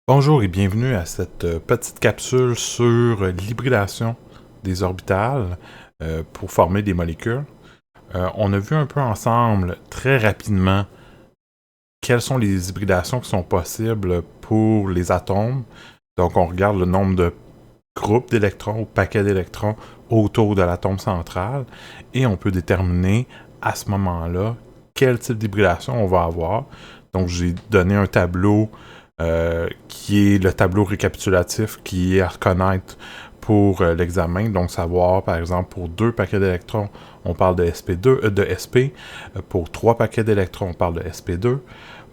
Bonjour et bienvenue à cette petite capsule sur l'hybridation des orbitales pour former des molécules. On a vu un peu ensemble très rapidement quelles sont les hybridations qui sont possibles pour les atomes. Donc on regarde le nombre de groupes d'électrons ou paquets d'électrons autour de l'atome central et on peut déterminer à ce moment-là quel type d'hybridation on va avoir. Donc j'ai donné un tableau qui est le tableau récapitulatif qui est à reconnaître pour l'examen. Donc savoir, par exemple, pour 2 paquets d'électrons, on parle de SP2, de SP. Pour 3 paquets d'électrons, on parle de SP2.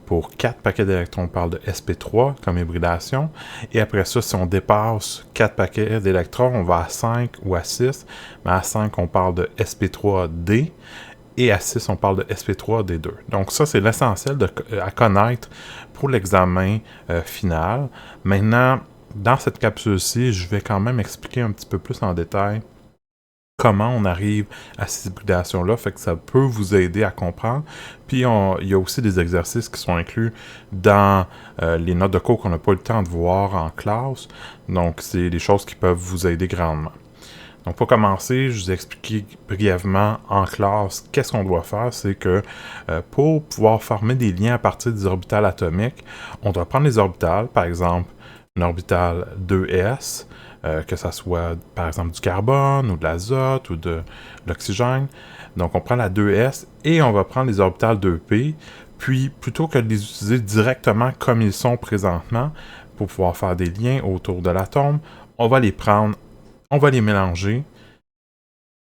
Pour 4 paquets d'électrons, on parle de SP3 comme hybridation. Et après ça, si on dépasse 4 paquets d'électrons, on va à 5 ou à 6. Mais à 5, on parle de SP3D. Et à 6, on parle de SP3D2. Donc ça, c'est l'essentiel à connaître pour l'examen final. Maintenant, dans cette capsule-ci, je vais quand même expliquer un petit peu plus en détail comment on arrive à ces hybridations-là, fait que ça peut vous aider à comprendre. Puis il y a aussi des exercices qui sont inclus dans les notes de cours qu'on n'a pas eu le temps de voir en classe. Donc, c'est des choses qui peuvent vous aider grandement. Donc, pour commencer, je vous ai expliqué brièvement en classe qu'est-ce qu'on doit faire. C'est que pour pouvoir former des liens à partir des orbitales atomiques, on doit prendre les orbitales, par exemple, une orbitale 2s, que ça soit, par exemple, du carbone ou de l'azote ou de l'oxygène. Donc, on prend la 2s et on va prendre les orbitales 2p. Puis, plutôt que de les utiliser directement comme ils sont présentement, pour pouvoir faire des liens autour de l'atome, on va les prendre, on va les mélanger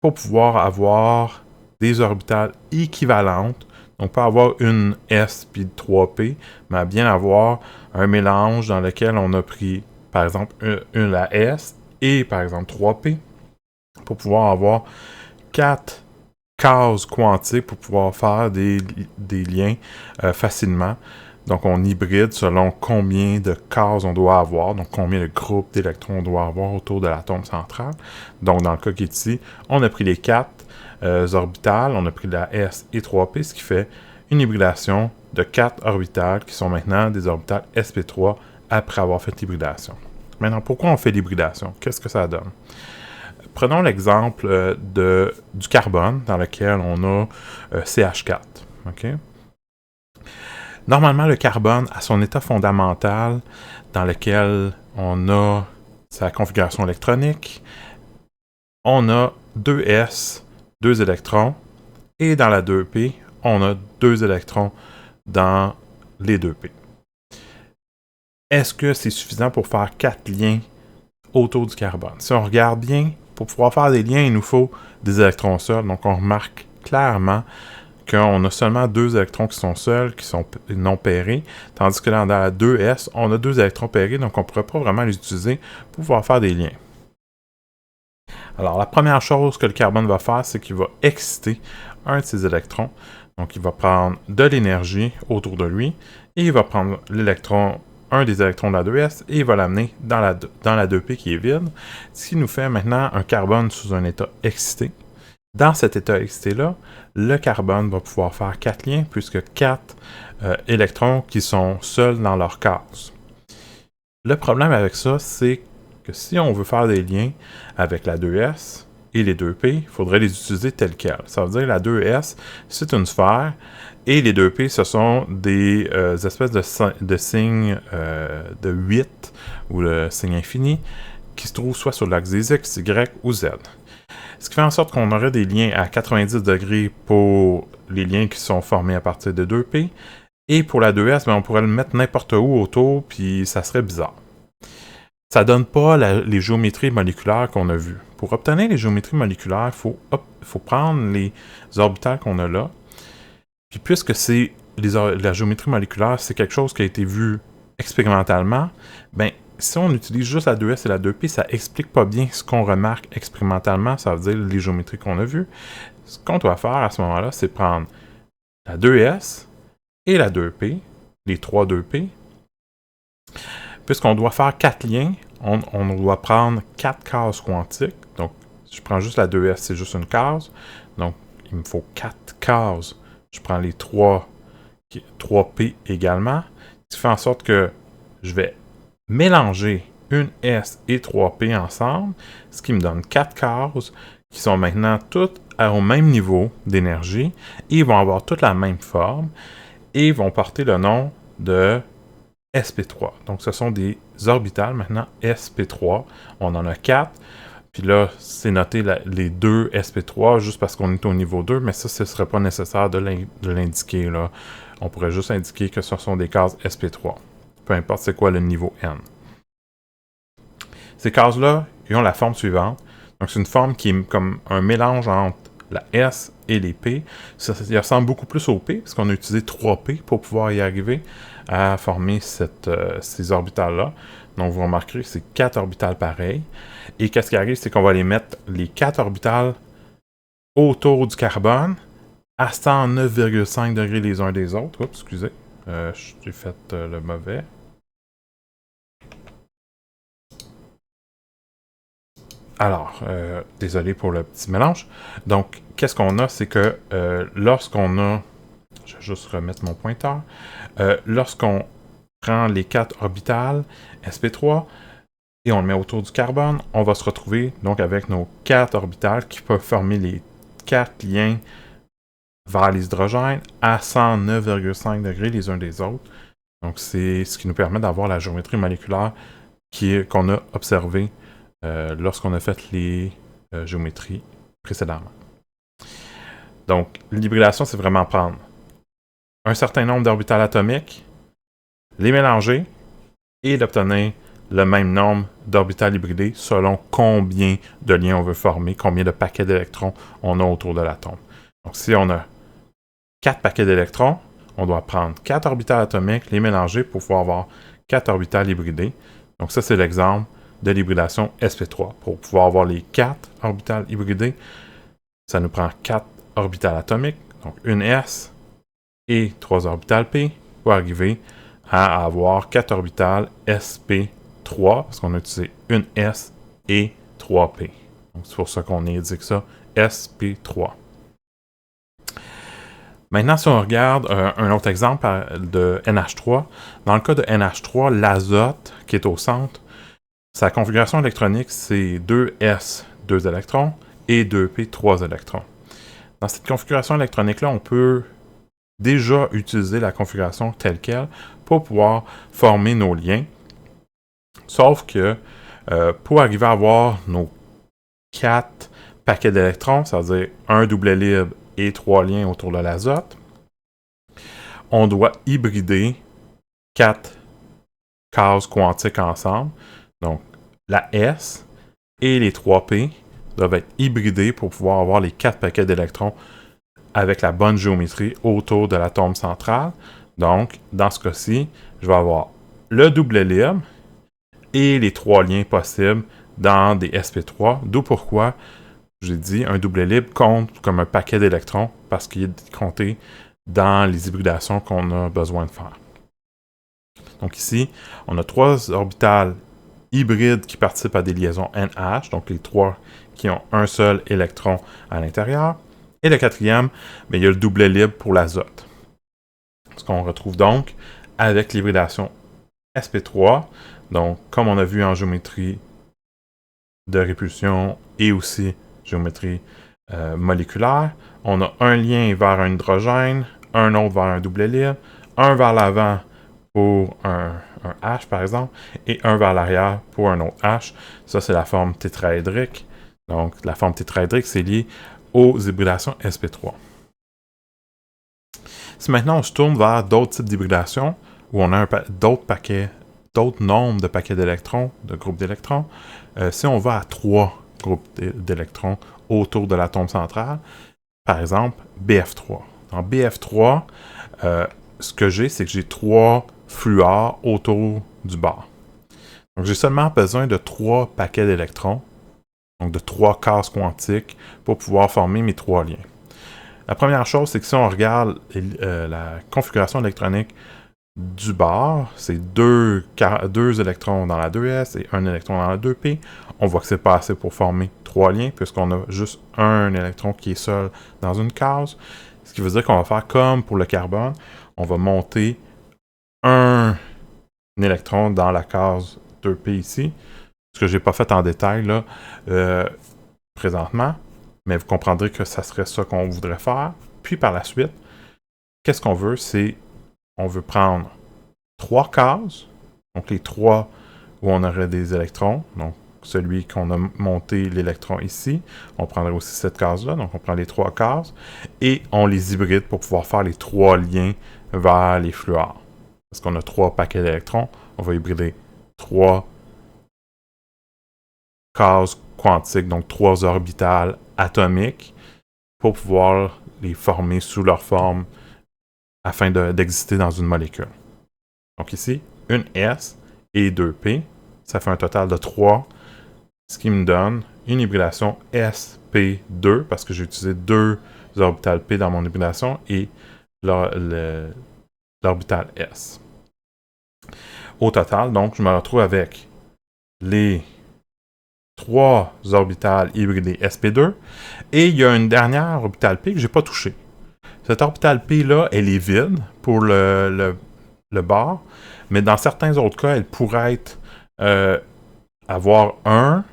pour pouvoir avoir des orbitales équivalentes. Donc, pas avoir une S puis 3P, mais à bien avoir un mélange dans lequel on a pris, par exemple, la S et, par exemple, 3P pour pouvoir avoir 4 cases quantiques pour pouvoir faire des liens facilement. Donc, on hybride selon combien de cases on doit avoir, donc combien de groupes d'électrons on doit avoir autour de l'atome central. Donc, dans le cas qui est ici, on a pris les 4 orbitales, on a pris la S et 3P, ce qui fait une hybridation de 4 orbitales qui sont maintenant des orbitales sp3 après avoir fait l'hybridation. Maintenant, pourquoi on fait l'hybridation? Qu'est-ce que ça donne? Prenons l'exemple du carbone dans lequel on a CH4. Okay? Normalement, le carbone a son état fondamental dans lequel on a sa configuration électronique. On a 2s, 2 électrons, et dans la 2p, on a 2 électrons dans les 2p. Est-ce que c'est suffisant pour faire 4 liens autour du carbone? Si on regarde bien, pour pouvoir faire des liens, il nous faut des électrons seuls. Donc, on remarque clairement qu'on a seulement 2 électrons qui sont seuls, qui sont non pairés, tandis que dans la 2s, on a 2 électrons pairés, donc on ne pourrait pas vraiment les utiliser pour pouvoir faire des liens. Alors, la première chose que le carbone va faire, c'est qu'il va exciter un de ses électrons. Donc, il va prendre de l'énergie autour de lui, et il va prendre un des électrons de la 2s, et il va l'amener dans la 2p qui est vide, ce qui nous fait maintenant un carbone sous un état excité. Dans cet état excité-là, le carbone va pouvoir faire 4 liens, puisque 4 électrons qui sont seuls dans leur case. Le problème avec ça, c'est que si on veut faire des liens avec la 2s et les 2p, il faudrait les utiliser tels quels. Ça veut dire que la 2s, c'est une sphère, et les 2p, ce sont des espèces de signes de 8, ou le signe infini, qui se trouvent soit sur l'axe des x, y ou z. Ce qui fait en sorte qu'on aurait des liens à 90 degrés pour les liens qui sont formés à partir de 2p. Et pour la 2s, on pourrait le mettre n'importe où autour, puis ça serait bizarre. Ça ne donne pas les géométries moléculaires qu'on a vues. Pour obtenir les géométries moléculaires, il faut prendre les orbitales qu'on a là. Puis puisque c'est la géométrie moléculaire, c'est quelque chose qui a été vu expérimentalement, ben si on utilise juste la 2s et la 2p, ça explique pas bien ce qu'on remarque expérimentalement, ça veut dire les géométries qu'on a vues. Ce qu'on doit faire à ce moment-là, c'est prendre la 2s et la 2p, les 3 2p. Puisqu'on doit faire 4 liens, on doit prendre 4 cases quantiques. Donc, si je prends juste la 2s, c'est juste une case. Donc, il me faut 4 cases. Je prends les 3p également. Ce qui fait en sorte que je vais mélanger une S et 3P ensemble, ce qui me donne 4 cases qui sont maintenant toutes au même niveau d'énergie et vont avoir toutes la même forme et vont porter le nom de sp3. Donc, ce sont des orbitales maintenant sp3. On en a 4. Puis là, c'est noté les deux sp3 juste parce qu'on est au niveau 2, mais ça, ce ne serait pas nécessaire de l'indiquer. On pourrait juste indiquer que ce sont des cases sp3. Peu importe c'est quoi le niveau n. Ces cases-là, ils ont la forme suivante. Donc, c'est une forme qui est comme un mélange entre la S et les P. Ça ressemble beaucoup plus au P, parce qu'on a utilisé 3P pour pouvoir y arriver à former ces orbitales-là. Donc, vous remarquerez que c'est 4 orbitales pareilles. Et qu'est-ce qui arrive, c'est qu'on va les mettre, les 4 orbitales, autour du carbone, à 109,5 degrés les uns des autres. Oups, excusez, j'ai fait le mauvais. Alors, désolé pour le petit mélange. Donc, qu'est-ce qu'on a, c'est que lorsqu'on a... Je vais juste remettre mon pointeur. Lorsqu'on prend les 4 orbitales sp3 et on le met autour du carbone, on va se retrouver donc avec nos 4 orbitales qui peuvent former les 4 liens vers les hydrogènes à 109,5 degrés les uns des autres. Donc, c'est ce qui nous permet d'avoir la géométrie moléculaire qu'on a observée lorsqu'on a fait les géométries précédemment. Donc, l'hybridation, c'est vraiment prendre un certain nombre d'orbitales atomiques, les mélanger et d'obtenir le même nombre d'orbitales hybridées selon combien de liens on veut former, combien de paquets d'électrons on a autour de l'atome. Donc, si on a 4 paquets d'électrons, on doit prendre 4 orbitales atomiques, les mélanger pour pouvoir avoir 4 orbitales hybridées. Donc, ça, c'est l'exemple de l'hybridation sp3. Pour pouvoir avoir les 4 orbitales hybridées, ça nous prend 4 orbitales atomiques, donc une S et 3 orbitales P, pour arriver à avoir 4 orbitales sp3, parce qu'on a utilisé une S et 3P. Donc, c'est pour ça qu'on indique ça, sp3. Maintenant, si on regarde un autre exemple de NH3, dans le cas de NH3, l'azote qui est au centre, sa configuration électronique, c'est 2s, 2 électrons, et 2p, 3 électrons. Dans cette configuration électronique-là, on peut déjà utiliser la configuration telle qu'elle pour pouvoir former nos liens. Sauf que pour arriver à avoir nos 4 paquets d'électrons, c'est-à-dire un doublet libre et 3 liens autour de l'azote, on doit hybrider 4 cases quantiques ensemble. Donc, la S et les 3P doivent être hybridés pour pouvoir avoir les 4 paquets d'électrons avec la bonne géométrie autour de l'atome central. Donc, dans ce cas-ci, je vais avoir le doublet libre et les 3 liens possibles dans des sp3, d'où pourquoi j'ai dit un doublet libre compte comme un paquet d'électrons parce qu'il est compté dans les hybridations qu'on a besoin de faire. Donc ici, on a 3 orbitales hybrides qui participent à des liaisons NH, donc les 3 qui ont un seul électron à l'intérieur. Et le quatrième, il y a le doublet libre pour l'azote. Ce qu'on retrouve donc avec l'hybridation sp3. Donc, comme on a vu en géométrie de répulsion et aussi géométrie moléculaire, on a un lien vers un hydrogène, un autre vers un doublet libre, un vers l'avant pour un H, par exemple, et un vers l'arrière pour un autre H. Ça, c'est la forme tétraédrique. Donc, la forme tétraédrique, c'est lié aux hybridations sp3. Si maintenant on se tourne vers d'autres types d'hybridation, où on a d'autres nombres de paquets d'électrons, de groupes d'électrons, si on va à 3 groupes d'électrons autour de l'atome central, par exemple, BF3. Dans BF3, ce que j'ai, c'est que j'ai 3 fluors autour du bord. Donc, j'ai seulement besoin de 3 paquets d'électrons, donc de 3 cases quantiques, pour pouvoir former mes 3 liens. La première chose, c'est que si on regarde la configuration électronique du bord, c'est 2 électrons dans la 2s et 1 électron dans la 2p. On voit que c'est pas assez pour former 3 liens, puisqu'on a juste un électron qui est seul dans une case. Ce qui veut dire qu'on va faire comme pour le carbone, on va monter un électron dans la case 2p ici, ce que je n'ai pas fait en détail là, présentement, mais vous comprendrez que ça serait ça qu'on voudrait faire. Puis par la suite, qu'est-ce qu'on veut? C'est, on veut prendre 3 cases, donc les 3 où on aurait des électrons, donc celui qu'on a monté l'électron ici, on prendrait aussi cette case-là, donc on prend les 3 cases, et on les hybride pour pouvoir faire les 3 liens vers les fluors. Parce qu'on a 3 paquets d'électrons, on va hybrider 3 cases quantiques, donc 3 orbitales atomiques, pour pouvoir les former sous leur forme afin d'exister dans une molécule. Donc ici, une S et 2 P, ça fait un total de 3, ce qui me donne une hybridation sp2, parce que j'ai utilisé 2 orbitales P dans mon hybridation, et l'orbital S. Au total, donc, je me retrouve avec les 3 orbitales hybridées sp2, et il y a une dernière orbitale P que je n'ai pas touchée. Cette orbitale P-là, elle est vide pour le bord, mais dans certains autres cas, elle pourrait avoir un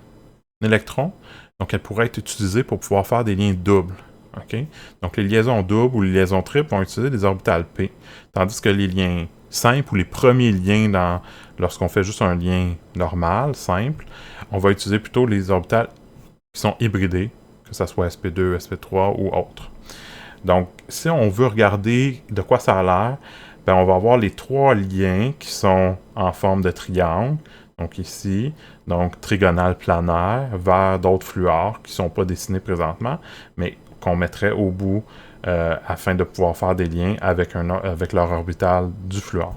électron, donc elle pourrait être utilisée pour pouvoir faire des liens doubles. Okay? Donc les liaisons doubles ou les liaisons triples vont utiliser des orbitales P, tandis que les liens simples ou les premiers liens lorsqu'on fait juste un lien normal, simple, on va utiliser plutôt les orbitales qui sont hybridées, que ce soit sp2, sp3 ou autre. Donc, si on veut regarder de quoi ça a l'air, ben on va avoir les 3 liens qui sont en forme de triangle. Donc ici, donc trigonal planaire vers d'autres fluors qui ne sont pas dessinés présentement, mais qu'on mettrait au bout afin de pouvoir faire des liens avec leur orbital du fluor.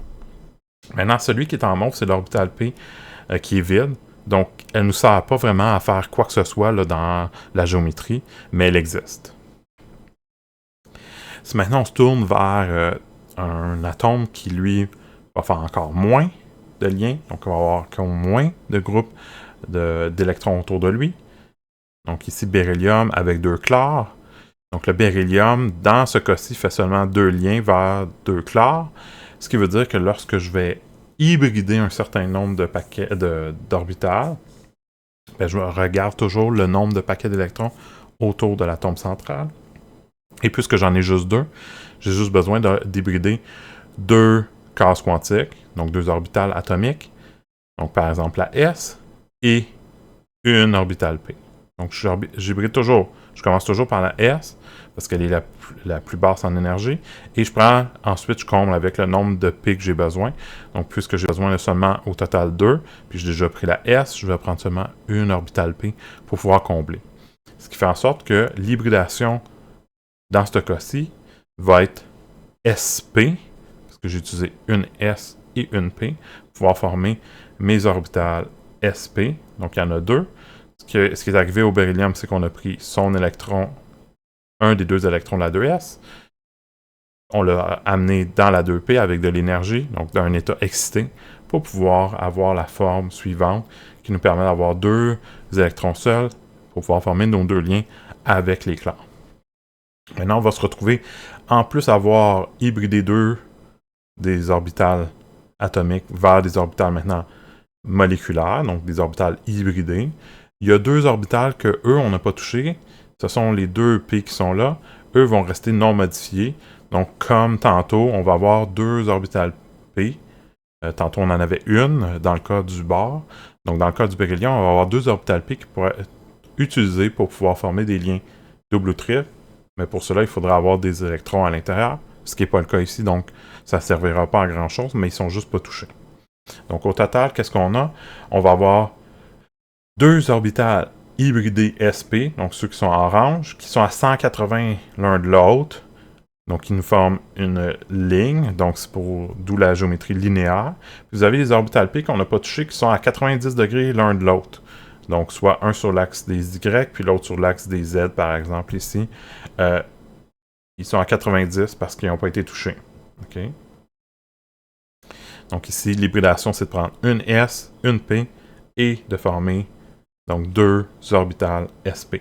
Maintenant, celui qui est en mauve, c'est l'orbital P qui est vide. Donc, elle ne nous sert pas vraiment à faire quoi que ce soit là, dans la géométrie, mais elle existe. Si maintenant on se tourne vers un atome qui, lui, va faire encore moins de liens, donc on va avoir moins de groupes d'électrons autour de lui. Donc ici, beryllium avec 2 chlores. Donc le beryllium, dans ce cas-ci, fait seulement 2 liens vers 2 chlores, ce qui veut dire que lorsque je vais hybrider un certain nombre de paquets d'orbitales, ben, je regarde toujours le nombre de paquets d'électrons autour de l'atome central. Et puisque j'en ai juste 2, j'ai juste besoin d'hybrider 2 cases quantiques, donc 2 orbitales atomiques, donc par exemple la S, et une orbitale P. Donc j'hybride toujours, je commence toujours par la S, parce qu'elle est la plus basse en énergie, et ensuite je comble avec le nombre de P que j'ai besoin. Donc puisque j'ai besoin de seulement au total 2, puis j'ai déjà pris la S, je vais prendre seulement une orbitale P pour pouvoir combler. Ce qui fait en sorte que l'hybridation dans ce cas-ci va être SP, parce que j'ai utilisé une S et une P, pour pouvoir former mes orbitales SP. Donc il y en a 2. Ce qui est arrivé au beryllium, c'est qu'on a pris son électron, un des 2 électrons de la 2S. On l'a amené dans la 2P avec de l'énergie, donc d'un état excité, pour pouvoir avoir la forme suivante qui nous permet d'avoir 2 électrons seuls pour pouvoir former nos 2 liens avec les chlores. Maintenant, on va se retrouver, en plus avoir hybridé 2 des orbitales atomiques vers des orbitales maintenant moléculaires, donc des orbitales hybridées. Il y a 2 orbitales que eux, on n'a pas touché. Ce sont les 2 P qui sont là. Eux vont rester non modifiés. Donc, comme tantôt, on va avoir 2 orbitales P. Tantôt, on en avait une dans le cas du bord. Donc, dans le cas du beryllium, on va avoir 2 orbitales P qui pourraient être utilisées pour pouvoir former des liens double ou triple. Mais pour cela, il faudra avoir des électrons à l'intérieur, ce qui n'est pas le cas ici, donc ça ne servira pas à grand-chose, mais ils ne sont juste pas touchés. Donc au total, qu'est-ce qu'on a? On va avoir 2 orbitales hybridées SP, donc ceux qui sont en orange, qui sont à 180 l'un de l'autre, donc qui nous forment une ligne, donc c'est d'où la géométrie linéaire. Vous avez les orbitales P qu'on n'a pas touchées, qui sont à 90 degrés l'un de l'autre. Donc, soit un sur l'axe des Y, puis l'autre sur l'axe des Z, par exemple, ici. Ils sont à 90 parce qu'ils n'ont pas été touchés. Okay? Donc ici, l'hybridation, c'est de prendre une S, une P, et de former donc 2 orbitales SP.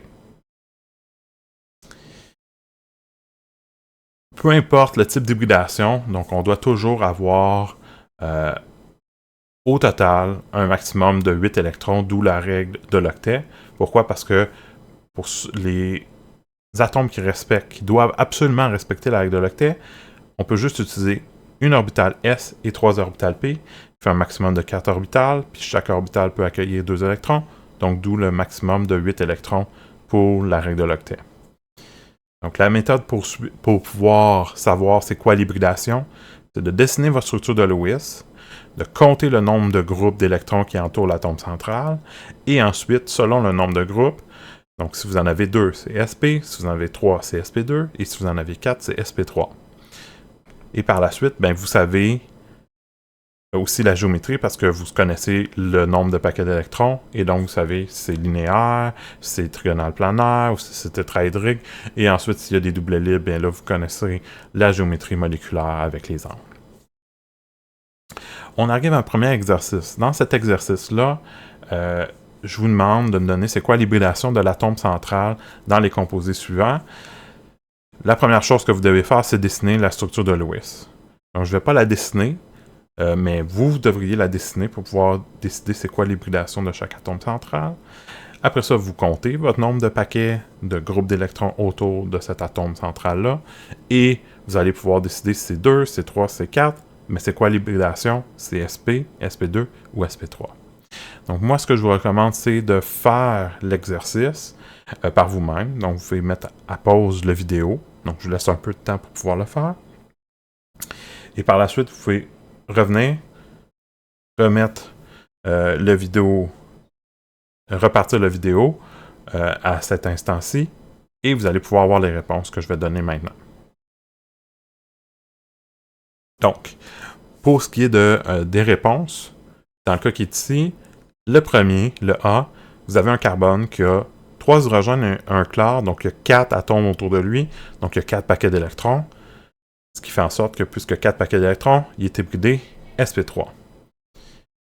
Peu importe le type d'hybridation, donc on doit toujours avoir Au total, un maximum de 8 électrons, d'où la règle de l'octet. Pourquoi? Parce que pour les atomes qui doivent absolument respecter la règle de l'octet, on peut juste utiliser une orbitale S et 3 orbitales P, qui fait un maximum de 4 orbitales, puis chaque orbitale peut accueillir 2 électrons, donc d'où le maximum de 8 électrons pour la règle de l'octet. Donc la méthode pour pouvoir savoir c'est quoi l'hybridation, c'est de dessiner votre structure de Lewis, de compter le nombre de groupes d'électrons qui entourent l'atome central, et ensuite, selon le nombre de groupes, donc si vous en avez 2, c'est SP, si vous en avez 3, c'est SP2, et si vous en avez 4, c'est SP3. Et par la suite, ben, vous savez aussi la géométrie parce que vous connaissez le nombre de paquets d'électrons, et donc vous savez si c'est linéaire, si c'est trigonal planaire, ou si c'est tétraédrique, et ensuite s'il y a des doublets libres, bien là vous connaissez la géométrie moléculaire avec les angles. On arrive à un premier exercice. Dans cet exercice-là, je vous demande de me donner c'est quoi l'hybridation de l'atome central dans les composés suivants. La première chose que vous devez faire, c'est dessiner la structure de Lewis. Donc je ne vais pas la dessiner, mais vous devriez la dessiner pour pouvoir décider c'est quoi l'hybridation de chaque atome central. Après ça, vous comptez votre nombre de paquets de groupes d'électrons autour de cet atome central-là, et vous allez pouvoir décider si c'est 2, c'est 3, c'est 4, mais c'est quoi l'hybridation? C'est SP, SP2 ou SP3. Donc moi, ce que je vous recommande, c'est de faire l'exercice par vous-même. Donc vous pouvez mettre à pause la vidéo. Donc je vous laisse un peu de temps pour pouvoir le faire. Et par la suite, vous pouvez revenir, remettre repartir la vidéo à cet instant-ci, et vous allez pouvoir avoir les réponses que je vais donner maintenant. Donc, pour ce qui est des réponses, dans le cas qui est ici, le premier, le A, vous avez un carbone qui a 3 hydrogènes et un chlore, donc il y a 4 atomes autour de lui, donc il y a 4 paquets d'électrons, ce qui fait en sorte que puisque 4 paquets d'électrons, il est hybridé sp3.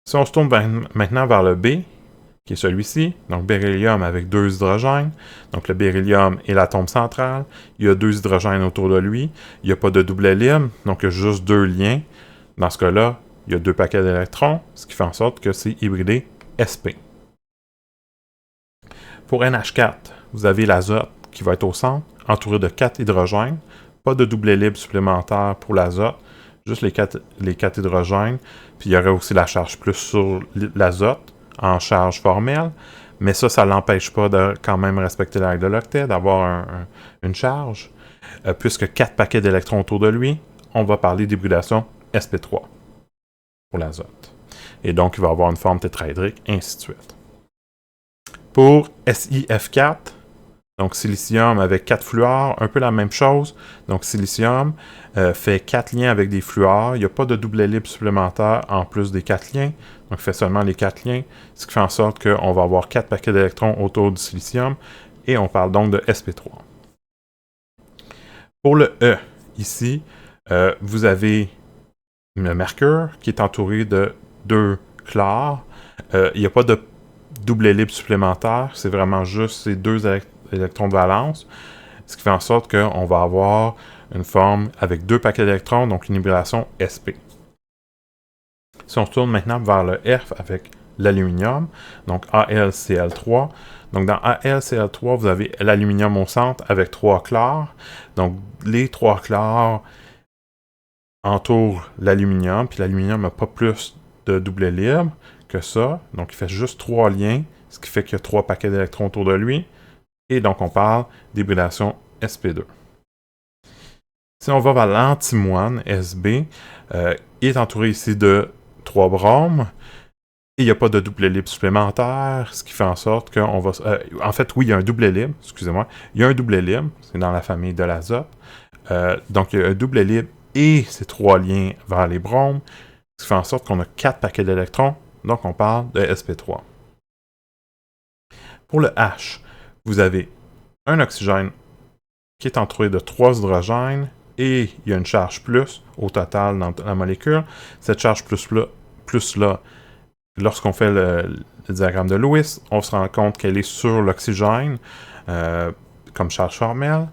Si on se tourne maintenant vers le B, qui est celui-ci, donc beryllium avec 2 hydrogènes, donc le beryllium est l'atome central, il y a 2 hydrogènes autour de lui, il n'y a pas de doublet libre, donc il y a juste 2 liens. Dans ce cas-là, il y a 2 paquets d'électrons, ce qui fait en sorte que c'est hybridé sp. Pour NH4, vous avez l'azote qui va être au centre, entouré de 4 hydrogènes, pas de doublet libre supplémentaire pour l'azote, juste les 4 hydrogènes, puis il y aurait aussi la charge plus sur l'azote, en charge formelle, mais ça ne l'empêche pas de quand même respecter la règle de l'octet, d'avoir une charge. Puisque 4 paquets d'électrons autour de lui, on va parler d'hybridation sp3 pour l'azote. Et donc, il va avoir une forme tétraédrique, et ainsi de suite. Pour SiF4, donc silicium avec 4 fluors, un peu la même chose. Donc, silicium fait 4 liens avec des fluors. Il n'y a pas de doublet libre supplémentaire en plus des 4 liens. Donc, il fait seulement les 4 liens, ce qui fait en sorte qu'on va avoir 4 paquets d'électrons autour du silicium, et on parle donc de sp3. Pour le E, ici, vous avez le mercure qui est entouré de 2 chlores. Il n'y a pas de doublet libre supplémentaire, c'est vraiment juste ces 2 électrons de valence, ce qui fait en sorte qu'on va avoir une forme avec 2 paquets d'électrons, donc une hybridation sp. Si on se tourne maintenant vers le F avec l'aluminium, donc AlCl3. Donc dans AlCl3, vous avez l'aluminium au centre avec 3 chlores. Donc les 3 chlores entourent l'aluminium, puis l'aluminium n'a pas plus de doublet libre que ça. Donc il fait juste 3 liens, ce qui fait qu'il y a 3 paquets d'électrons autour de lui. Et donc on parle d'hybridation sp2. Si on va vers l'antimoine, Sb, il est entouré ici de 3 bromes, et il n'y a pas de doublet libre supplémentaire, ce qui fait en sorte qu'on va... en fait, oui, il y a un doublet libre, excusez-moi. Il y a un doublet libre, c'est dans la famille de l'azote. Donc, il y a un doublet libre et ces 3 liens vers les bromes, ce qui fait en sorte qu'on a 4 paquets d'électrons, donc on parle de sp3. Pour le H, vous avez un oxygène qui est entouré de 3 hydrogènes, et il y a une charge plus au total dans la molécule. Cette charge plus-là, lorsqu'on fait le diagramme de Lewis, on se rend compte qu'elle est sur l'oxygène comme charge formelle.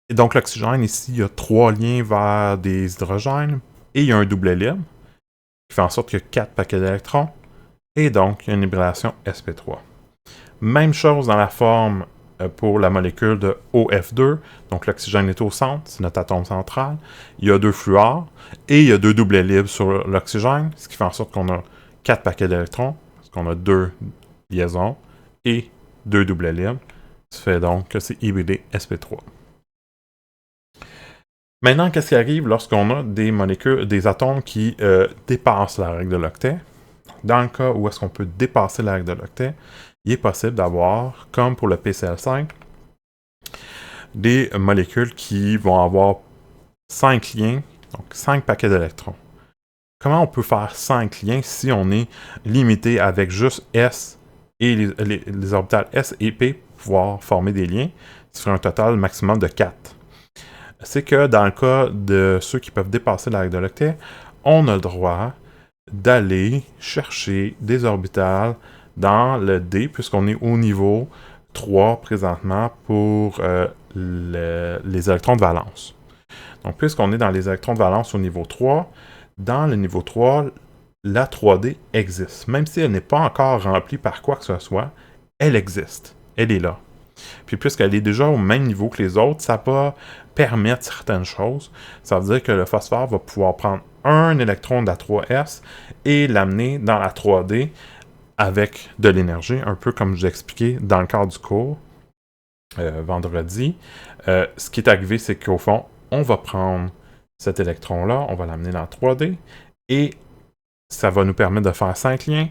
Et donc l'oxygène, ici, il y a 3 liens vers des hydrogènes, et il y a un doublet libre, qui fait en sorte qu'il y a 4 paquets d'électrons, et donc il y a une hybridation sp3. Même chose dans la forme pour la molécule de OF2, donc l'oxygène est au centre, c'est notre atome central. Il y a 2 fluors, et il y a 2 doublets libres sur l'oxygène, ce qui fait en sorte qu'on a 4 paquets d'électrons, parce qu'on a 2 liaisons, et 2 doublets libres. Ça fait donc que c'est hybridé sp3. Maintenant, qu'est-ce qui arrive lorsqu'on a des molécules, des atomes qui dépassent la règle de l'octet? Dans le cas où est-ce qu'on peut dépasser la règle de l'octet, il est possible d'avoir, comme pour le PCl5, des molécules qui vont avoir 5 liens, donc 5 paquets d'électrons. Comment on peut faire 5 liens si on est limité avec juste S et les orbitales S et P pour pouvoir former des liens? Ce serait un total maximum de 4. C'est que dans le cas de ceux qui peuvent dépasser la règle de l'octet, on a le droit d'aller chercher des orbitales dans le D, puisqu'on est au niveau 3 présentement pour les électrons de valence. Donc, puisqu'on est dans les électrons de valence au niveau 3, dans le niveau 3, la 3D existe. Même si elle n'est pas encore remplie par quoi que ce soit, elle existe. Elle est là. Puis puisqu'elle est déjà au même niveau que les autres, ça va permettre certaines choses. Ça veut dire que le phosphore va pouvoir prendre un électron de la 3S et l'amener dans la 3D avec de l'énergie, un peu comme je vous ai expliqué dans le cadre du cours vendredi. Ce qui est arrivé, c'est qu'au fond, on va prendre cet électron-là, on va l'amener dans la 3D et ça va nous permettre de faire 5 liens.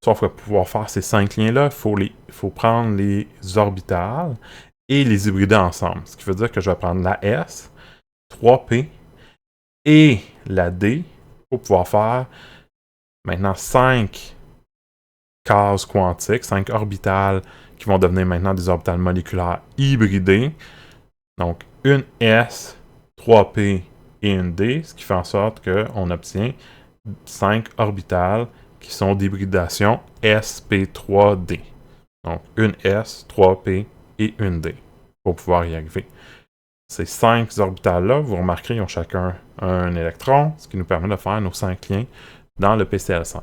Sauf que pour pouvoir faire ces 5 liens-là, il faut prendre les orbitales et les hybrider ensemble. Ce qui veut dire que je vais prendre la S, 3P et la D pour pouvoir faire maintenant 5 cases quantiques, 5 orbitales qui vont devenir maintenant des orbitales moléculaires hybridées. Donc une S, 3P et une D, ce qui fait en sorte qu'on obtient 5 orbitales qui sont d'hybridation sp3d. Donc, une S, 3p et une d pour pouvoir y arriver. Ces 5 orbitales-là, vous remarquerez, ils ont chacun un électron, ce qui nous permet de faire nos 5 liens dans le PCl5.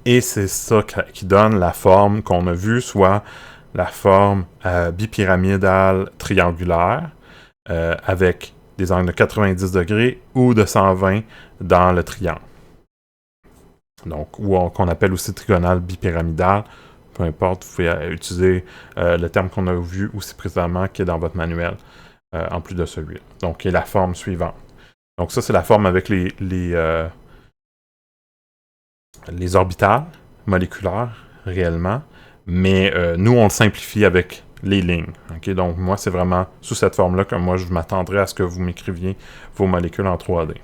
Et c'est ça qui donne la forme qu'on a vue, soit la forme bipyramidale triangulaire, avec des angles de 90 degrés ou de 120 dans le triangle. Donc, ou qu'on appelle aussi trigonale bipyramidale, peu importe, vous pouvez utiliser le terme qu'on a vu aussi précédemment qui est dans votre manuel, en plus de celui-là. Donc, qui est la forme suivante. Donc, ça, c'est la forme avec les orbitales moléculaires, réellement, mais nous, on le simplifie avec les lignes. Okay? Donc, moi, c'est vraiment sous cette forme-là que moi, je m'attendrais à ce que vous m'écriviez vos molécules en 3D.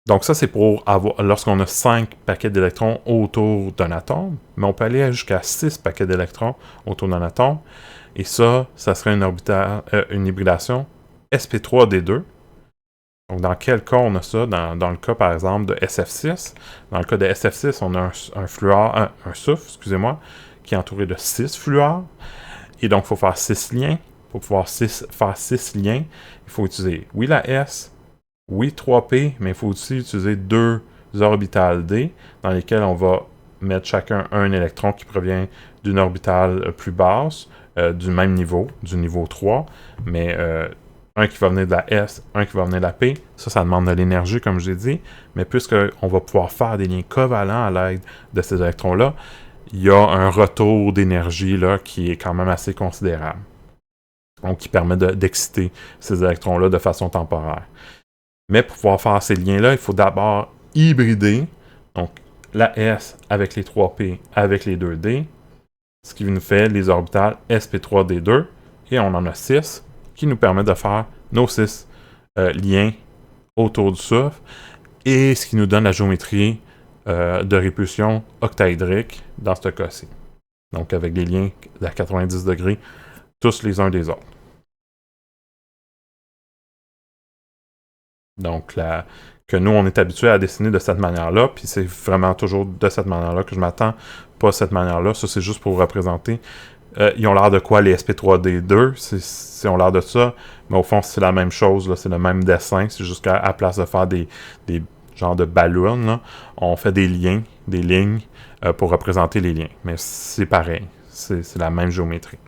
Donc ça, c'est pour avoir lorsqu'on a 5 paquets d'électrons autour d'un atome, mais on peut aller jusqu'à 6 paquets d'électrons autour d'un atome, et ça serait une hybridation sp3d2. Donc dans quel cas on a ça? Dans le cas, par exemple, de SF6. Dans le cas de SF6, on a un soufre, excusez-moi, qui est entouré de 6 fluors, et donc il faut faire 6 liens. Pour pouvoir faire 6 liens, il faut utiliser, oui, la S, oui, 3P, mais il faut aussi utiliser 2 orbitales D, dans lesquelles on va mettre chacun un électron qui provient d'une orbitale plus basse, du même niveau, du niveau 3, mais un qui va venir de la S, un qui va venir de la P. Ça demande de l'énergie, comme je l'ai dit, mais puisqu'on va pouvoir faire des liens covalents à l'aide de ces électrons-là, il y a un retour d'énergie là qui est quand même assez considérable. Donc, qui permet d'exciter ces électrons-là de façon temporaire. Mais pour pouvoir faire ces liens-là, il faut d'abord hybrider, donc la S avec les 3P avec les 2D, ce qui nous fait les orbitales sp3d2, et on en a 6, qui nous permet de faire nos 6 liens autour du soufre, et ce qui nous donne la géométrie de répulsion octaédrique dans ce cas-ci. Donc avec des liens à 90 degrés, tous les uns des autres. Donc, que nous, on est habitué à dessiner de cette manière-là, puis c'est vraiment toujours de cette manière-là que je m'attends, pas de cette manière-là. Ça, c'est juste pour représenter ils ont l'air de quoi, les SP3D2? Ils ont l'air de ça, mais au fond, c'est la même chose, là, c'est le même dessin, c'est juste qu'à place de faire des genres de ballons, là, on fait des lignes pour représenter les liens. Mais c'est pareil, c'est la même géométrie.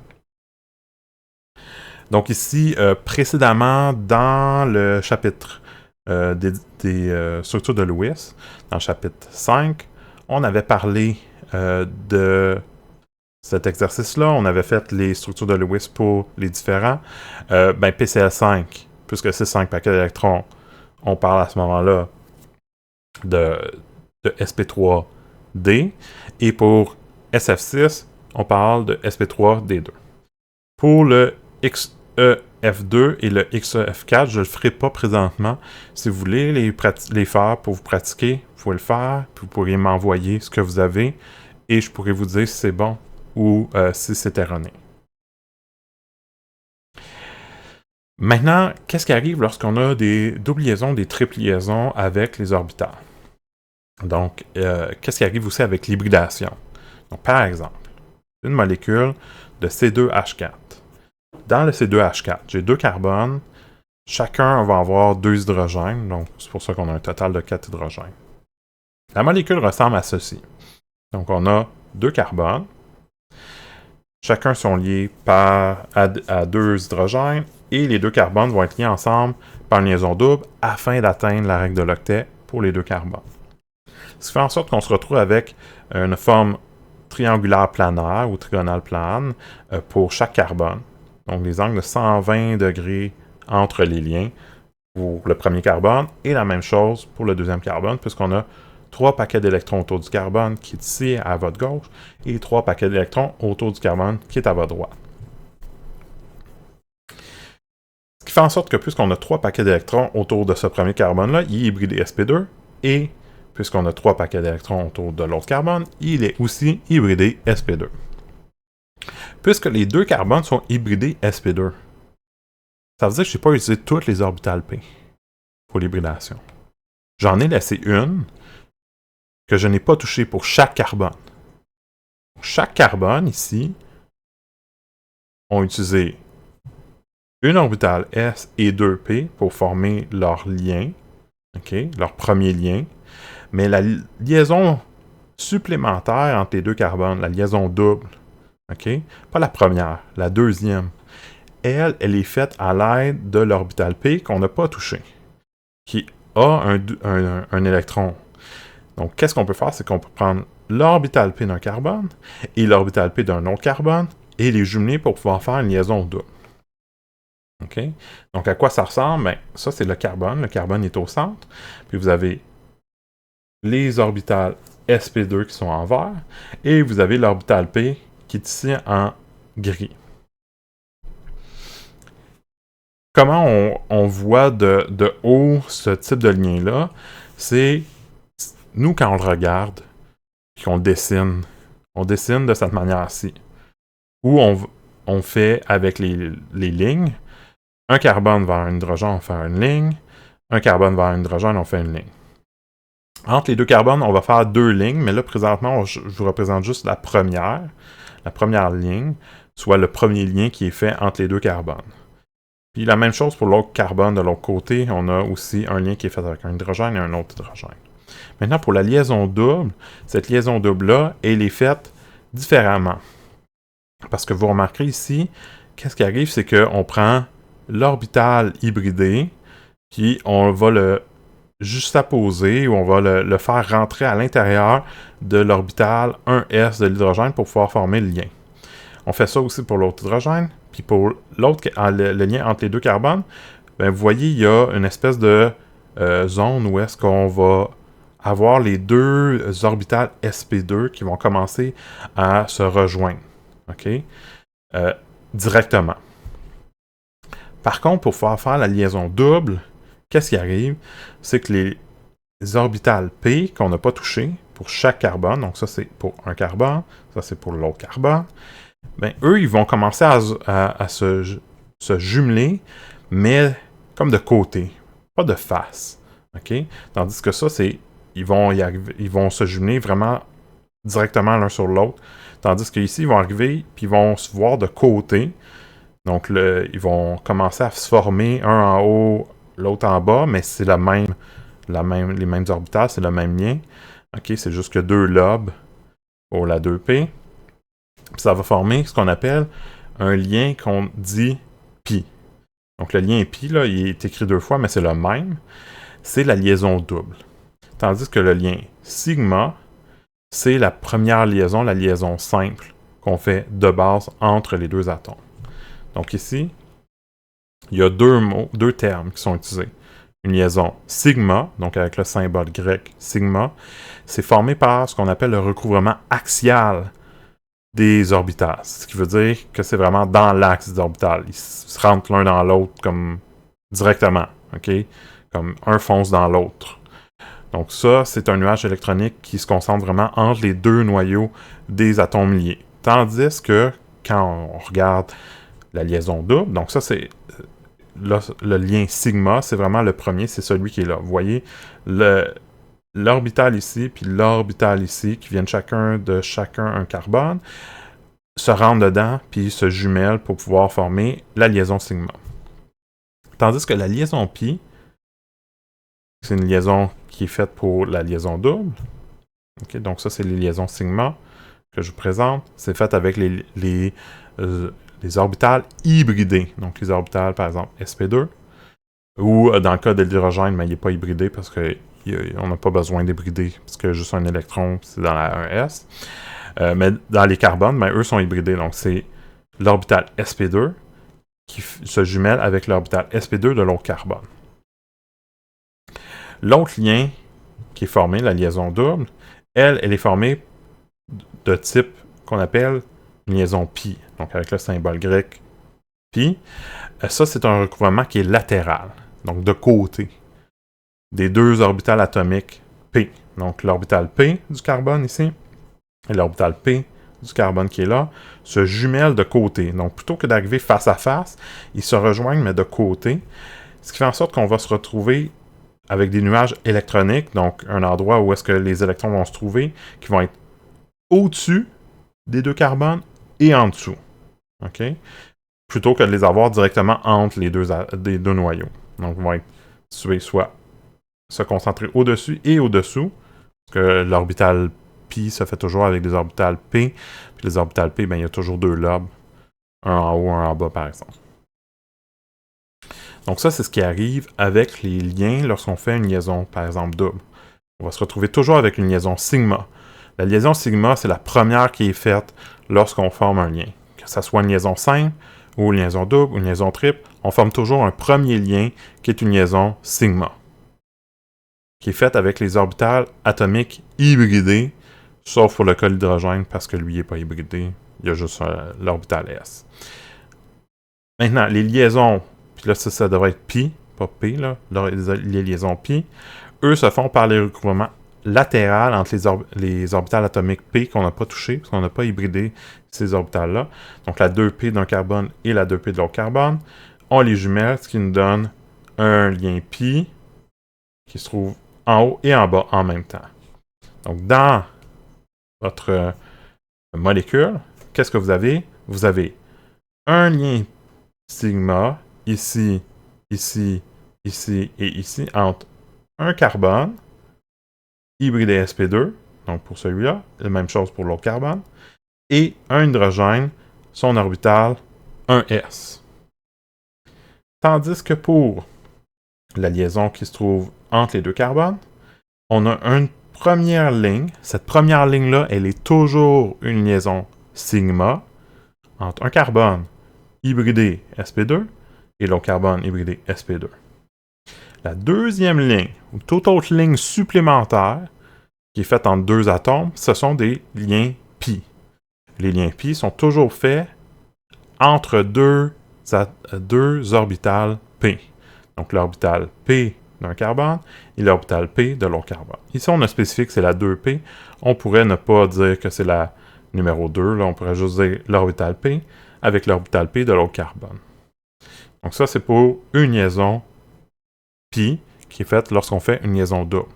Donc ici, précédemment, dans le chapitre des structures de Lewis, dans le chapitre 5, on avait parlé de cet exercice-là. On avait fait les structures de Lewis pour les différents. PCL5, puisque c'est 5 paquets d'électrons, on parle à ce moment-là de SP3D. Et pour SF6, on parle de SP3D2. Pour le XEF2 et le XEF4, je ne le ferai pas présentement. Si vous voulez les faire pour vous pratiquer, vous pouvez le faire, puis vous pourriez m'envoyer ce que vous avez, et je pourrais vous dire si c'est bon ou si c'est erroné. Maintenant, qu'est-ce qui arrive lorsqu'on a des doubles liaisons, des triples liaisons avec les orbitales? Donc, qu'est-ce qui arrive aussi avec l'hybridation? Donc, par exemple, une molécule de C2H4. Dans le C2H4, j'ai 2 carbones. Chacun va avoir 2 hydrogènes, donc c'est pour ça qu'on a un total de 4 hydrogènes. La molécule ressemble à ceci. Donc, on a 2 carbones. Chacun sont liés à 2 hydrogènes et les 2 carbones vont être liés ensemble par une liaison double afin d'atteindre la règle de l'octet pour les 2 carbones. Ce qui fait en sorte qu'on se retrouve avec une forme triangulaire planaire ou trigonale plane pour chaque carbone. Donc des angles de 120 degrés entre les liens pour le premier carbone et la même chose pour le deuxième carbone puisqu'on a 3 paquets d'électrons autour du carbone qui est ici à votre gauche et 3 paquets d'électrons autour du carbone qui est à votre droite. Ce qui fait en sorte que puisqu'on a 3 paquets d'électrons autour de ce premier carbone-là, il est hybridé sp2 et puisqu'on a 3 paquets d'électrons autour de l'autre carbone, il est aussi hybridé sp2. Puisque les 2 carbones sont hybridés sp2, ça veut dire que je n'ai pas utilisé toutes les orbitales p pour l'hybridation. J'en ai laissé une que je n'ai pas touchée pour chaque carbone. Chaque carbone, ici, ont utilisé une orbitale S et 2p pour former leur lien, leur premier lien, mais la liaison supplémentaire entre les 2 carbones, la liaison double, pas la première, la deuxième, elle est faite à l'aide de l'orbitale p qu'on n'a pas touché, qui a un électron. Donc, qu'est-ce qu'on peut faire? C'est qu'on peut prendre l'orbitale p d'un carbone et l'orbitale p d'un autre carbone et les jumeler pour pouvoir faire une liaison double. Donc, à quoi ça ressemble? Ça, c'est le carbone. Le carbone est au centre. Puis, vous avez les orbitales sp2 qui sont en vert et vous avez l'orbitale p qui est ici en gris. Comment on voit de haut ce type de lien-là? C'est, nous, quand on le regarde, puis qu'on dessine de cette manière-ci, où on fait avec les lignes, un carbone vers un hydrogène, on fait une ligne, un carbone vers un hydrogène, on fait une ligne. Entre les 2 carbones, on va faire 2 lignes, mais là, présentement, je vous représente juste la première ligne, soit le premier lien qui est fait entre les 2 carbones. Puis la même chose pour l'autre carbone de l'autre côté, on a aussi un lien qui est fait avec un hydrogène et un autre hydrogène. Maintenant, pour la liaison double, cette liaison double-là, elle est faite différemment. Parce que vous remarquerez ici, qu'est-ce qui arrive, c'est qu'on prend l'orbital hybridé, puis on va le juxtaposer, ou on va le faire rentrer à l'intérieur de l'orbital 1s de l'hydrogène pour pouvoir former le lien. On fait ça aussi pour l'autre hydrogène, puis pour l'autre, le lien entre les 2 carbones, vous voyez, il y a une espèce de zone où est-ce qu'on va avoir les 2 orbitales sp2 qui vont commencer à se rejoindre, directement. Par contre, pour pouvoir faire la liaison double, qu'est-ce qui arrive? C'est que les orbitales p qu'on n'a pas touchées pour chaque carbone, donc ça c'est pour un carbone, ça c'est pour l'autre carbone, eux, ils vont commencer à se jumeler, mais comme de côté, pas de face. Tandis que ça, ils vont se jumeler vraiment directement l'un sur l'autre. Tandis qu'ici, ils vont arriver, puis ils vont se voir de côté. Donc, ils vont commencer à se former, un en haut, l'autre en bas, mais c'est les mêmes orbitales, c'est le même lien. OK, c'est juste que 2 lobes pour la 2P. Puis ça va former ce qu'on appelle un lien qu'on dit pi. Donc, le lien pi, là, il est écrit 2 fois, mais c'est le même. C'est la liaison double. Tandis que le lien sigma, c'est la première liaison, la liaison simple, qu'on fait de base entre les deux atomes. Donc ici, il y a deux termes qui sont utilisés. Une liaison sigma, donc avec le symbole grec sigma, c'est formé par ce qu'on appelle le recouvrement axial des orbitales. Ce qui veut dire que c'est vraiment dans l'axe des orbitales. Ils se rentrent l'un dans l'autre comme directement, OK? Comme un fonce dans l'autre. Donc ça, c'est un nuage électronique qui se concentre vraiment entre les deux noyaux des atomes liés. Tandis que, quand on regarde la liaison double, donc ça, c'est le lien sigma, c'est vraiment le premier, c'est celui qui est là. Vous voyez, l'orbital ici, puis l'orbital ici, qui viennent chacun un carbone, se rentrent dedans, puis se jumellent pour pouvoir former la liaison sigma. Tandis que la liaison pi, c'est une liaison qui est faite pour la liaison double. Okay, donc ça, c'est les liaisons sigma que je vous présente. C'est fait avec les orbitales hybridées. Donc les orbitales, par exemple, sp2. Ou dans le cas de l'hydrogène, mais il n'est pas hybridé parce qu'on n'a pas besoin d'hybrider, parce qu'il y a juste un électron, c'est dans la 1s. Mais dans les carbones, eux sont hybridés. Donc c'est l'orbital sp2 qui se jumelle avec l'orbital sp2 de l'autre carbone. L'autre lien qui est formé, la liaison double, elle est formée de type qu'on appelle une liaison pi, donc avec le symbole grec pi. Ça, c'est un recouvrement qui est latéral, donc de côté, des deux orbitales atomiques P. Donc l'orbital P du carbone ici, et l'orbital P du carbone qui est là, se jumellent de côté. Donc plutôt que d'arriver face à face, ils se rejoignent, mais de côté, ce qui fait en sorte qu'on va se retrouver avec des nuages électroniques, donc un endroit où est-ce que les électrons vont se trouver, qui vont être au-dessus des deux carbones et en dessous. OK? Plutôt que de les avoir directement entre les deux noyaux. Donc, ils vont être situés soit se concentrer au-dessus et au-dessous, parce que l'orbital pi se fait toujours avec des orbitales p, puis les orbitales p, il y a toujours 2 lobes, un en haut, un en bas, par exemple. Donc ça, c'est ce qui arrive avec les liens lorsqu'on fait une liaison, par exemple, double. On va se retrouver toujours avec une liaison sigma. La liaison sigma, c'est la première qui est faite lorsqu'on forme un lien. Que ce soit une liaison simple, ou une liaison double, ou une liaison triple, on forme toujours un premier lien qui est une liaison sigma, qui est faite avec les orbitales atomiques hybridées, sauf pour le cas de l'hydrogène, parce que lui n'est pas hybridé, il y a juste l'orbital S. Maintenant, les liaisons, puis là, ça devrait être pi, pas p, là, les liaisons pi, eux se font par les recouvrements latéral entre les orbitales atomiques P qu'on n'a pas touché, parce qu'on n'a pas hybridé ces orbitales-là. Donc la 2P d'un carbone et la 2P de l'autre carbone. On les jumelle, ce qui nous donne un lien pi qui se trouve en haut et en bas en même temps. Donc dans votre molécule, qu'est-ce que vous avez? Vous avez un lien sigma ici, ici, ici et ici entre un carbone hybridé sp2, donc pour celui-là, la même chose pour l'autre carbone, et un hydrogène, son orbital 1s. Tandis que pour la liaison qui se trouve entre les deux carbones, on a une première ligne. Cette première ligne-là, elle est toujours une liaison sigma entre un carbone hybridé sp2 et l'autre carbone hybridé sp2. La deuxième ligne, ou toute autre ligne supplémentaire, qui est faite entre deux atomes, ce sont des liens pi. Les liens pi sont toujours faits entre deux orbitales p. Donc l'orbital p d'un carbone et l'orbital p de l'autre carbone. Ici, on a spécifié que c'est la 2p. On pourrait ne pas dire que c'est la numéro 2. Là, on pourrait juste dire l'orbital p avec l'orbital p de l'autre carbone. Donc ça, c'est pour une liaison pi qui est faite lorsqu'on fait une liaison double.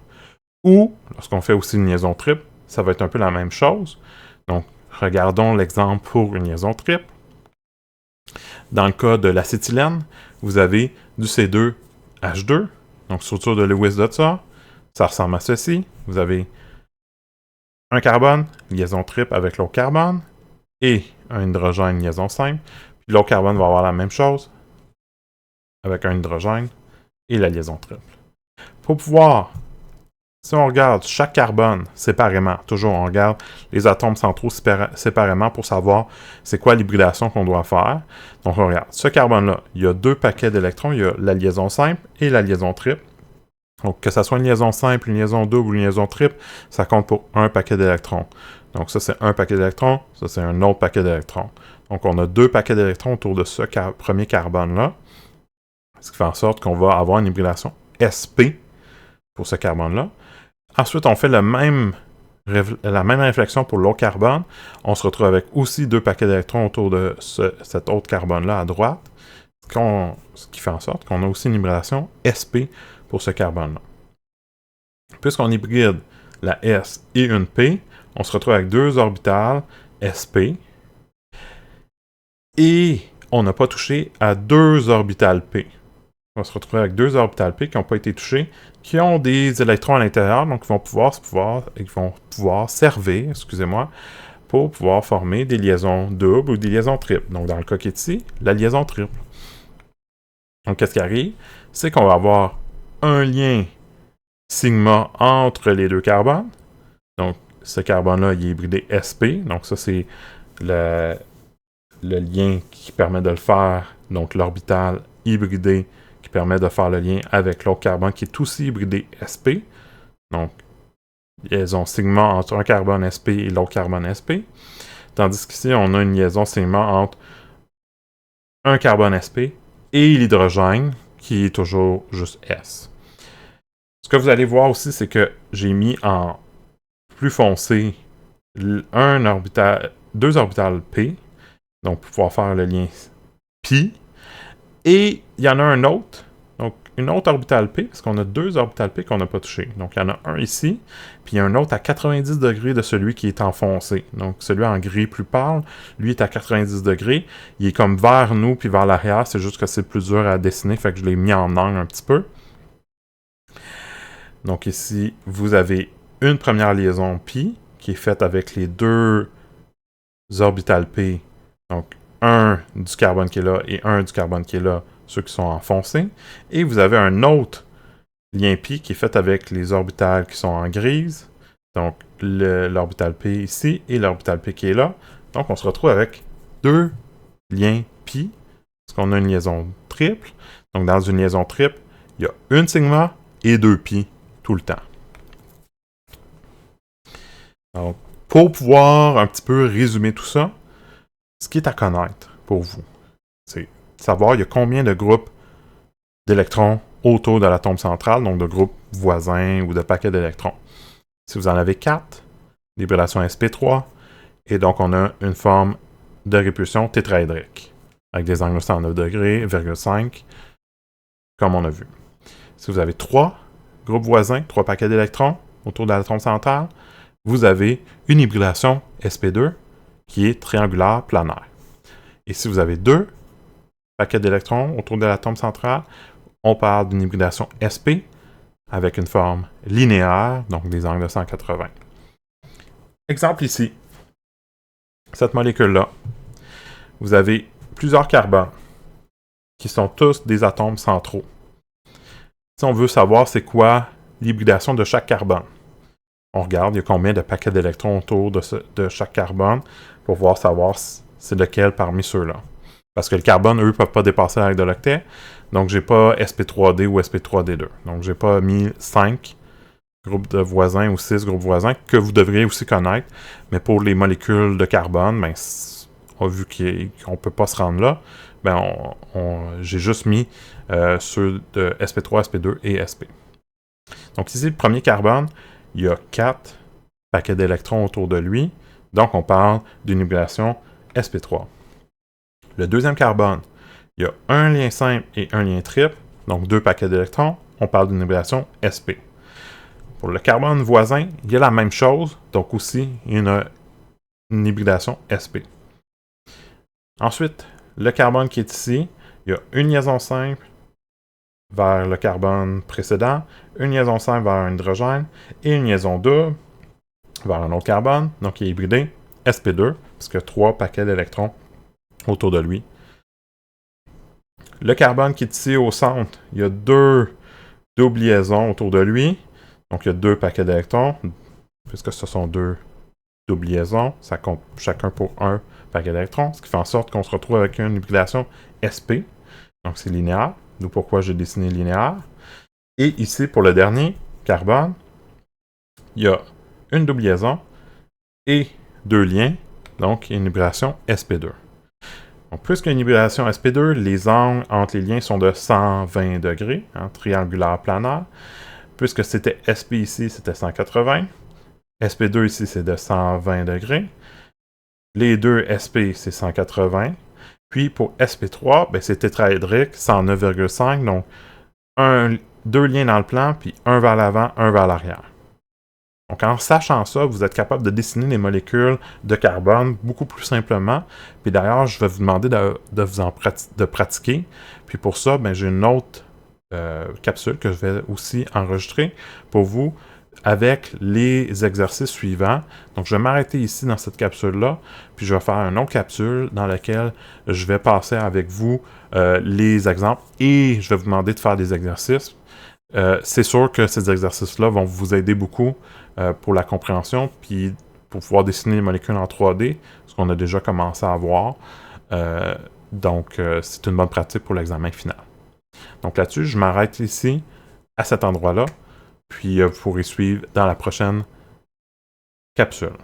Ou, lorsqu'on fait aussi une liaison triple, ça va être un peu la même chose. Donc, regardons l'exemple pour une liaison triple. Dans le cas de l'acétylène, vous avez du C2H2, donc structure de Lewis-Dotzer. Ça ressemble à ceci. Vous avez un carbone, liaison triple avec l'autre carbone, et un hydrogène, liaison simple. Puis l'autre carbone va avoir la même chose avec un hydrogène et la liaison triple. Pour pouvoir, si on regarde chaque carbone séparément, toujours on regarde les atomes centraux séparément pour savoir c'est quoi l'hybridation qu'on doit faire. Donc on regarde, ce carbone-là, il y a 2 paquets d'électrons, il y a la liaison simple et la liaison triple. Donc que ce soit une liaison simple, une liaison double ou une liaison triple, ça compte pour un paquet d'électrons. Donc ça c'est un paquet d'électrons, ça c'est un autre paquet d'électrons. Donc on a 2 paquets d'électrons autour de ce premier carbone-là, ce qui fait en sorte qu'on va avoir une hybridation sp pour ce carbone-là. Ensuite, on fait la même réflexion pour l'autre carbone. On se retrouve avec aussi 2 paquets d'électrons autour de cet autre carbone-là à droite, ce qui fait en sorte qu'on a aussi une hybridation sp pour ce carbone-là. Puisqu'on hybride la S et une P, on se retrouve avec 2 orbitales sp et on n'a pas touché à 2 orbitales P. On va se retrouver avec 2 orbitales P qui n'ont pas été touchées, qui ont des électrons à l'intérieur, donc ils vont pouvoir servir, pour pouvoir former des liaisons doubles ou des liaisons triples. Donc dans le cas qui est ici, la liaison triple. Donc qu'est-ce qui arrive? C'est qu'on va avoir un lien sigma entre les 2 carbones. Donc ce carbone-là, il est hybridé sp, donc ça c'est le lien qui permet de le faire, donc l'orbital hybridé qui permet de faire le lien avec l'autre carbone qui est aussi hybridé sp. Donc, liaison sigma entre un carbone sp et l'autre carbone sp. Tandis qu'ici, on a une liaison sigma entre un carbone sp et l'hydrogène qui est toujours juste S. Ce que vous allez voir aussi, c'est que j'ai mis en plus foncé 2 orbitales p, donc pour pouvoir faire le lien pi. Et il y en a un autre, donc une autre orbitale P, parce qu'on a 2 orbitales P qu'on n'a pas touché. Donc il y en a un ici, puis il y a un autre à 90 degrés de celui qui est enfoncé. Donc celui en gris plus pâle, lui est à 90 degrés. Il est comme vers nous, puis vers l'arrière, c'est juste que c'est plus dur à dessiner, fait que je l'ai mis en angle un petit peu. Donc ici, vous avez une première liaison pi, qui est faite avec les 2 orbitales P, donc un du carbone qui est là et un du carbone qui est là, ceux qui sont enfoncés. Et vous avez un autre lien pi qui est fait avec les orbitales qui sont en grise. Donc l'orbital P ici et l'orbital P qui est là. Donc on se retrouve avec 2 liens pi, parce qu'on a une liaison triple. Donc dans une liaison triple, il y a une sigma et 2 pi tout le temps. Donc pour pouvoir un petit peu résumer tout ça, ce qui est à connaître pour vous, c'est savoir il y a combien de groupes d'électrons autour de l'atome central, donc de groupes voisins ou de paquets d'électrons. Si vous en avez 4, l'hybridation sp3, et donc on a une forme de répulsion tétraédrique, avec des angles de 109 degrés, 5, comme on a vu. Si vous avez 3 groupes voisins, 3 paquets d'électrons autour de l'atome central, vous avez une hybridation sp2 qui est triangulaire planaire. Et si vous avez 2 paquets d'électrons autour de l'atome central, on parle d'une hybridation sp avec une forme linéaire, donc des angles de 180. Exemple ici. Cette molécule-là, vous avez plusieurs carbones qui sont tous des atomes centraux. Si on veut savoir c'est quoi l'hybridation de chaque carbone, on regarde il y a combien de paquets d'électrons autour de chaque carbone pour pouvoir savoir c'est lequel parmi ceux-là. Parce que le carbone, eux, ne peuvent pas dépasser la règle de l'octet. Donc, j'ai pas sp3d ou sp3d2. Donc, j'ai pas mis 5 groupes de voisins ou 6 groupes voisins que vous devriez aussi connaître. Mais pour les molécules de carbone, ben, vu qu'on ne peut pas se rendre là, ben, j'ai juste mis ceux de sp3, sp2 et sp. Donc, ici, le premier carbone, il y a 4 paquets d'électrons autour de lui. Donc, on parle d'une hybridation sp3. Le deuxième carbone, il y a un lien simple et un lien triple, donc 2 paquets d'électrons. On parle d'une hybridation sp. Pour le carbone voisin, il y a la même chose, donc aussi il y a une hybridation sp. Ensuite, le carbone qui est ici, il y a une liaison simple vers le carbone précédent, une liaison simple vers un hydrogène et une liaison double vers un autre carbone, donc il est hybridé sp2, parce qu'il y a 3 paquets d'électrons autour de lui. Le carbone qui est ici au centre, il y a 2 doubles liaisons autour de lui, donc il y a 2 paquets d'électrons, puisque ce sont 2 doubles liaisons, ça compte chacun pour un paquet d'électrons, ce qui fait en sorte qu'on se retrouve avec une hybridation sp, donc c'est linéaire, d'où pourquoi j'ai dessiné linéaire. Et ici, pour le dernier, carbone, il y a une double liaison et 2 liens, donc une hybridation sp2. Donc, plus qu'une hybridation sp2, les angles entre les liens sont de 120 degrés, triangulaire planaire. Puisque c'était sp ici, c'était 180. sp2 ici, c'est de 120 degrés. Les deux sp, c'est 180. Puis pour sp3, ben, c'est tétraédrique, 109,5. Donc, 2 liens dans le plan, puis un vers l'avant, un vers l'arrière. Donc, en sachant ça, vous êtes capable de dessiner les molécules de carbone beaucoup plus simplement. Puis d'ailleurs, je vais vous demander de pratiquer. Puis pour ça, ben, j'ai une autre capsule que je vais aussi enregistrer pour vous avec les exercices suivants. Donc, je vais m'arrêter ici dans cette capsule-là, puis je vais faire une autre capsule dans laquelle je vais passer avec vous les exemples et je vais vous demander de faire des exercices. C'est sûr que ces exercices-là vont vous aider beaucoup pour la compréhension, puis pour pouvoir dessiner les molécules en 3D, ce qu'on a déjà commencé à voir. Donc, c'est une bonne pratique pour l'examen final. Donc là-dessus, je m'arrête ici, à cet endroit-là, puis vous pourrez suivre dans la prochaine capsule.